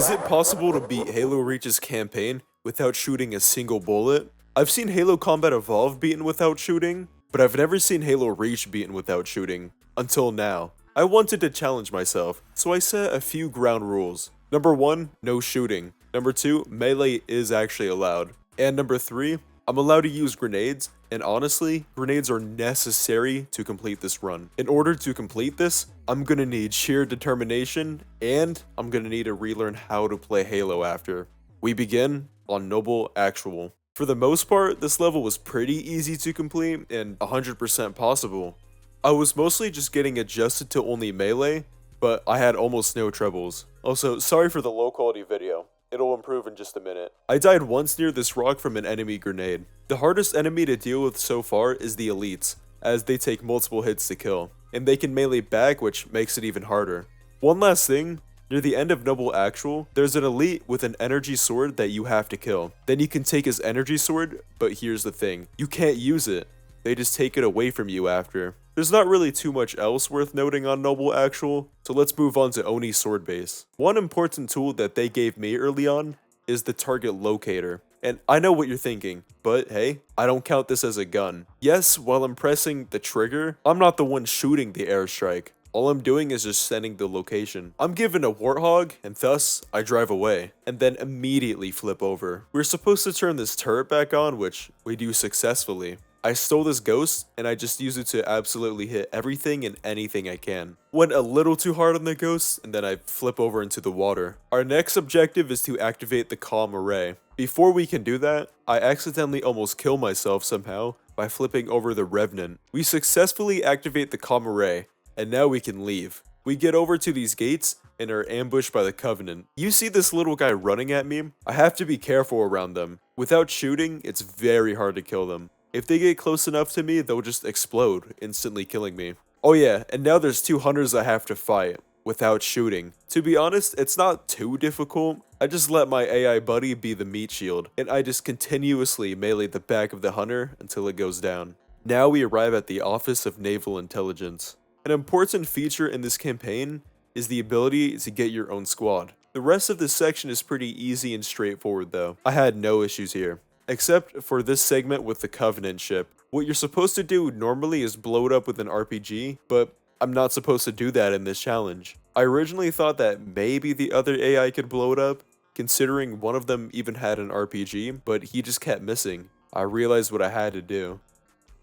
Is it possible to beat Halo Reach's campaign without shooting a single bullet? I've seen Halo Combat Evolve beaten without shooting, but I've never seen Halo Reach beaten without shooting, until now. I wanted to challenge myself, so I set a few ground rules. Number 1, no shooting. Number 2, melee is actually allowed. And number 3, I'm allowed to use grenades, and honestly, grenades are necessary to complete this run. In order to complete this, I'm gonna need sheer determination, and I'm gonna need to relearn how to play Halo after. We begin on Noble Actual. For the most part, this level was pretty easy to complete and 100% possible. I was mostly just getting adjusted to only melee, but I had almost no troubles. Also, sorry for the low quality video. It'll improve in just a minute. I died once near this rock from an enemy grenade. The hardest enemy to deal with so far is the elites, as they take multiple hits to kill, and they can melee back, which makes it even harder. One last thing, near the end of Noble Actual, there's an elite with an energy sword that you have to kill. Then you can take his energy sword, but here's the thing, you can't use it. They just take it away from you after. There's not really too much else worth noting on Noble Actual, so let's move on to Oni Sword Base. One important tool that they gave me early on is the target locator. And I know what you're thinking, but hey, I don't count this as a gun. Yes, while I'm pressing the trigger, I'm not the one shooting the airstrike. All I'm doing is just sending the location. I'm given a warthog, and thus, I drive away, and then immediately flip over. We're supposed to turn this turret back on, which we do successfully. I stole this ghost, and I just use it to absolutely hit everything and anything I can. Went a little too hard on the ghost, and then I flip over into the water. Our next objective is to activate the Calm Array. Before we can do that, I accidentally almost kill myself somehow by flipping over the Revenant. We successfully activate the Calm Array, and now we can leave. We get over to these gates and are ambushed by the Covenant. You see this little guy running at me? I have to be careful around them. Without shooting, it's very hard to kill them. If they get close enough to me, they'll just explode, instantly killing me. Oh yeah, and now there's 2 hunters I have to fight, without shooting. To be honest, it's not too difficult. I just let my AI buddy be the meat shield, and I just continuously melee the back of the hunter until it goes down. Now we arrive at the Office of Naval Intelligence. An important feature in this campaign is the ability to get your own squad. The rest of this section is pretty easy and straightforward though. I had no issues here. Except for this segment with the Covenant ship. What you're supposed to do normally is blow it up with an RPG, but I'm not supposed to do that in this challenge. I originally thought that maybe the other AI could blow it up, considering one of them even had an RPG, but he just kept missing. I realized what I had to do.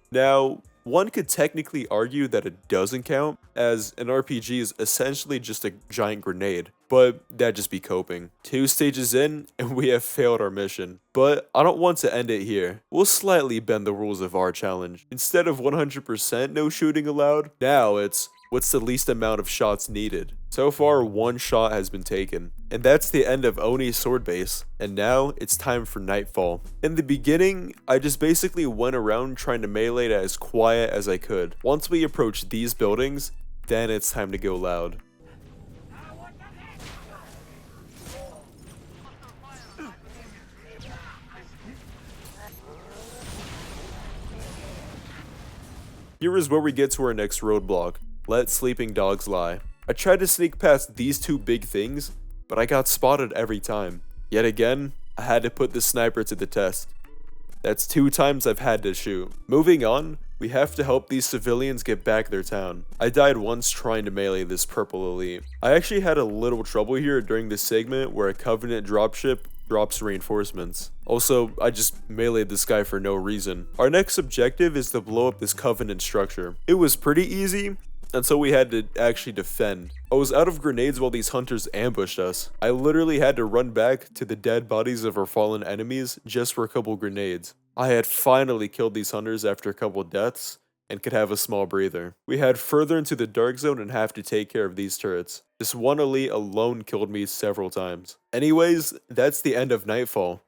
Now, one could technically argue that it doesn't count, as an RPG is essentially just a giant grenade, but that'd just be coping. 2 stages in, and we have failed our mission. But I don't want to end it here. We'll slightly bend the rules of our challenge. Instead of 100% no shooting allowed, now it's what's the least amount of shots needed. So far, 1 shot has been taken. And that's the end of Oni Sword Base, and now it's time for Nightfall. In the beginning, I just basically went around trying to melee it as quiet as I could. Once we approach these buildings, then it's time to go loud. Here is where we get to our next roadblock. Let sleeping dogs lie. I tried to sneak past these 2 big things, but I got spotted every time. Yet again, I had to put the sniper to the test. That's 2 times I've had to shoot. Moving on, we have to help these civilians get back their town. I died once trying to melee this purple elite. I actually had a little trouble here during this segment where a Covenant dropship drops reinforcements. Also, I just meleeed this guy for no reason. Our next objective is to blow up this Covenant structure. It was pretty easy, until we had to actually defend. I was out of grenades while these hunters ambushed us. I literally had to run back to the dead bodies of our fallen enemies just for a couple grenades. I had finally killed these hunters after a couple deaths, and could have a small breather. We head further into the dark zone and have to take care of these turrets. This one elite alone killed me several times. Anyways, that's the end of Nightfall.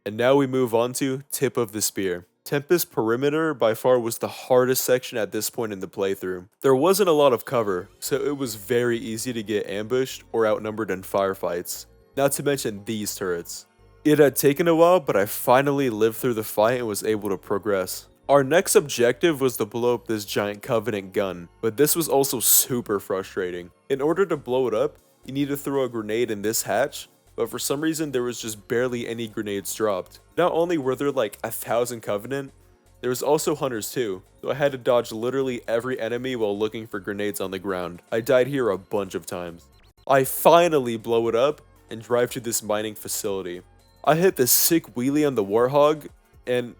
And now we move on to Tip of the Spear. Tempest Perimeter by far was the hardest section at this point in the playthrough. There wasn't a lot of cover, so it was very easy to get ambushed or outnumbered in firefights, not to mention these turrets. It had taken a while, but I finally lived through the fight and was able to progress. Our next objective was to blow up this giant Covenant gun, but this was also super frustrating. In order to blow it up, you need to throw a grenade in this hatch, but for some reason there was just barely any grenades dropped. Not only were there like 1,000 Covenant, there was also Hunters too, so I had to dodge literally every enemy while looking for grenades on the ground. I died here a bunch of times. I finally blow it up and drive to this mining facility. I hit the sick wheelie on the Warthog, and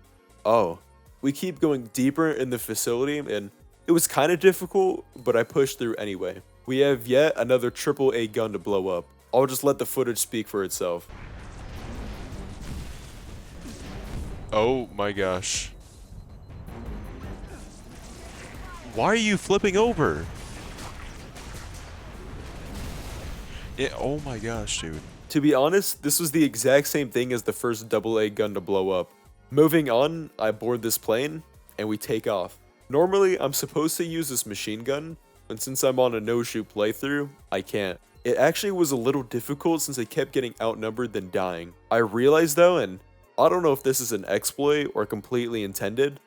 oh, we keep going deeper in the facility, and it was kind of difficult, but I pushed through anyway. We have yet another AAA gun to blow up. I'll just let the footage speak for itself. Oh my gosh. Why are you flipping over? Yeah, oh my gosh, dude. To be honest, this was the exact same thing as the first AA gun to blow up. Moving on, I board this plane, and we take off. Normally, I'm supposed to use this machine gun, and since I'm on a no-shoot playthrough, I can't. It actually was a little difficult since I kept getting outnumbered than dying. I realized though, and I don't know if this is an exploit or completely intended,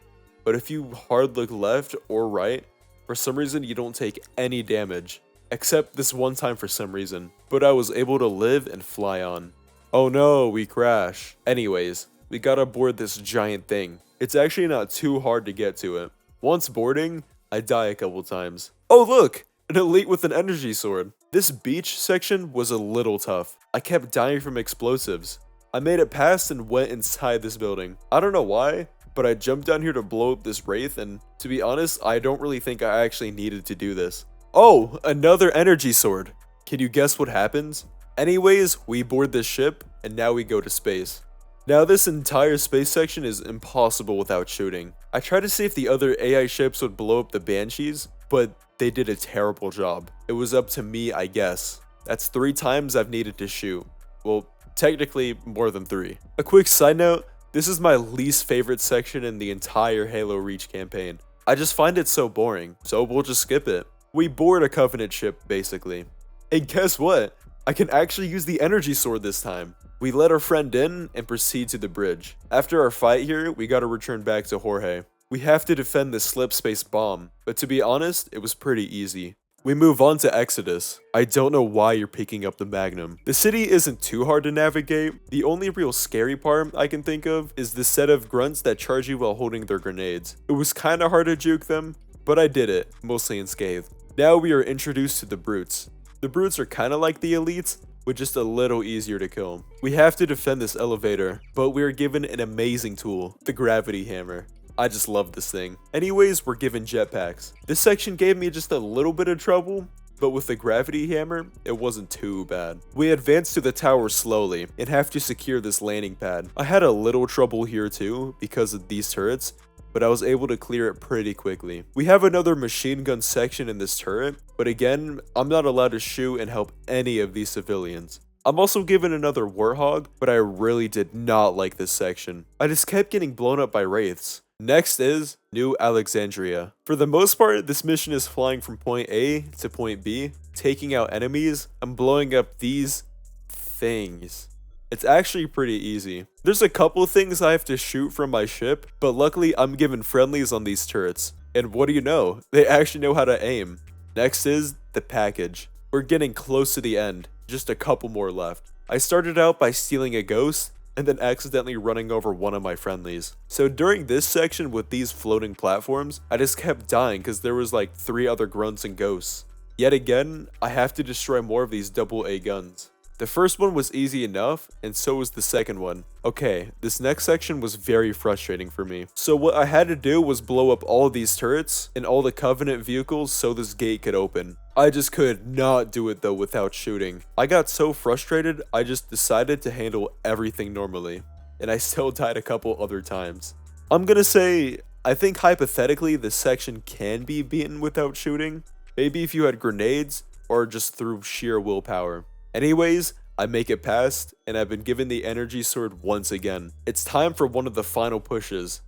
but if you hard look left or right, for some reason you don't take any damage. Except this one time for some reason. But I was able to live and fly on. Oh no, we crash. Anyways, we gotta board this giant thing. It's actually not too hard to get to it. Once boarding, I die a couple times. Oh look! An elite with an energy sword. This beach section was a little tough. I kept dying from explosives. I made it past and went inside this building. I don't know why, but I jumped down here to blow up this wraith, and to be honest, I don't really think I actually needed to do this. Oh, another energy sword. Can you guess what happens? Anyways, we board this ship, and now we go to space. Now this entire space section is impossible without shooting. I tried to see if the other AI ships would blow up the Banshees, but they did a terrible job. It was up to me, I guess. That's 3 times I've needed to shoot. Well, technically more than 3. A quick side note, this is my least favorite section in the entire Halo Reach campaign. I just find it so boring, so we'll just skip it. We board a Covenant ship, basically. And guess what? I can actually use the energy sword this time. We let our friend in and proceed to the bridge. After our fight here, we gotta return back to Jorge. We have to defend the slip space bomb, but to be honest, it was pretty easy. We move on to Exodus. I don't know why you're picking up the Magnum. The city isn't too hard to navigate. The only real scary part I can think of is the set of grunts that charge you while holding their grenades. It was kinda hard to juke them, but I did it, mostly unscathed. Now we are introduced to the Brutes. The Brutes are kinda like the Elites, but just a little easier to kill. We have to defend this elevator, but we are given an amazing tool, the Gravity Hammer. I just love this thing. Anyways, we're given jetpacks. This section gave me just a little bit of trouble, but with the Gravity Hammer, it wasn't too bad. We advance to the tower slowly and have to secure this landing pad. I had a little trouble here too because of these turrets, but I was able to clear it pretty quickly. We have another machine gun section in this turret, but again, I'm not allowed to shoot and help any of these civilians. I'm also given another Warthog, but I really did not like this section. I just kept getting blown up by wraiths. Next is New Alexandria. For the most part, this mission is flying from point A to point B, taking out enemies and blowing up these things. It's actually pretty easy. There's a couple things I have to shoot from my ship, but luckily I'm given friendlies on these turrets. And what do you know? They actually know how to aim. Next is the package. We're getting close to the end, just a couple more left. I started out by stealing a ghost, and then accidentally running over one of my friendlies. So during this section with these floating platforms, I just kept dying because there was like 3 other grunts and ghosts. Yet again, I have to destroy more of these AA guns. The first one was easy enough, and so was the second one. Okay, this next section was very frustrating for me. So what I had to do was blow up all of these turrets and all the Covenant vehicles so this gate could open. I just could not do it though without shooting. I got so frustrated, I just decided to handle everything normally. And I still died a couple other times. I'm gonna say, I think hypothetically this section can be beaten without shooting. Maybe if you had grenades, or just through sheer willpower. Anyways, I make it past, and I've been given the energy sword once again. It's time for one of the final pushes,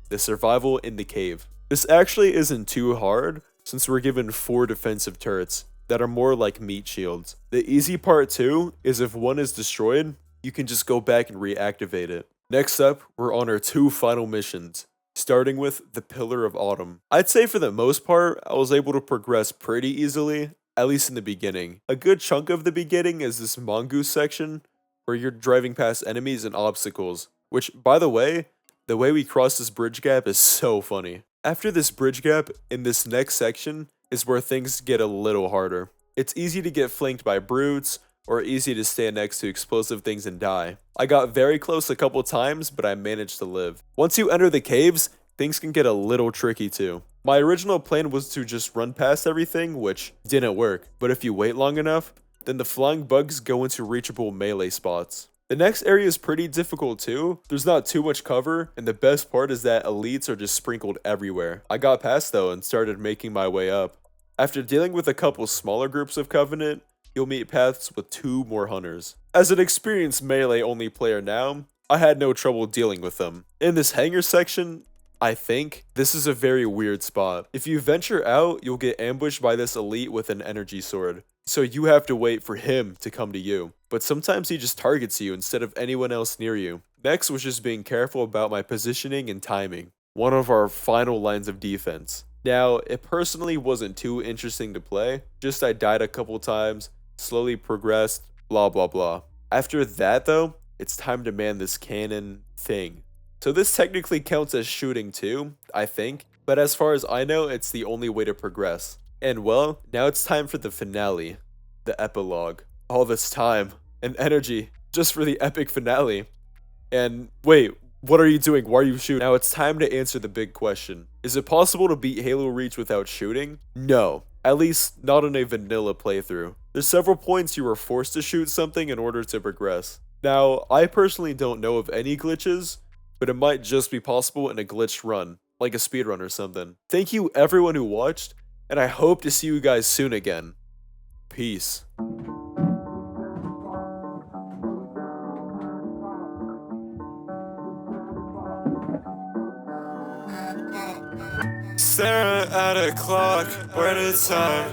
the survival in the cave. This actually isn't too hard, since we're given 4 defensive turrets that are more like meat shields. The easy part too is if one is destroyed, you can just go back and reactivate it. Next up, we're on our 2 final missions, starting with the Pillar of Autumn. I'd say for the most part, I was able to progress pretty easily, at least in the beginning. A good chunk of the beginning is this mongoose section, where you're driving past enemies and obstacles. Which, by the way we cross this bridge gap is so funny. After this bridge gap, in this next section, is where things get a little harder. It's easy to get flanked by brutes, or easy to stand next to explosive things and die. I got very close a couple times, but I managed to live. Once you enter the caves, things can get a little tricky too. My original plan was to just run past everything, which didn't work, but if you wait long enough, then the flying bugs go into reachable melee spots. The next area is pretty difficult too. There's not too much cover, and the best part is that elites are just sprinkled everywhere. I got past though and started making my way up. After dealing with a couple smaller groups of Covenant, you'll meet paths with 2 more hunters. As an experienced melee only player now, I had no trouble dealing with them. In this hangar section, I think this is a very weird spot. If you venture out, you'll get ambushed by this elite with an energy sword. So you have to wait for him to come to you. But sometimes he just targets you instead of anyone else near you. Next was just being careful about my positioning and timing. One of our final lines of defense. Now, it personally wasn't too interesting to play. Just I died a couple times, slowly progressed, blah blah blah. After that though, it's time to man this cannon thing. So this technically counts as shooting too, I think, but as far as I know, it's the only way to progress. And well, now it's time for the finale, the epilogue. All this time and energy just for the epic finale. And wait, what are you doing? Why are you shooting? Now it's time to answer the big question. Is it possible to beat Halo Reach without shooting? No, at least not in a vanilla playthrough. There's several points you are forced to shoot something in order to progress. Now, I personally don't know of any glitches, but it might just be possible in a glitched run, like a speedrun or something. Thank you everyone who watched, and I hope to see you guys soon again. Peace. Staring at a clock, where did time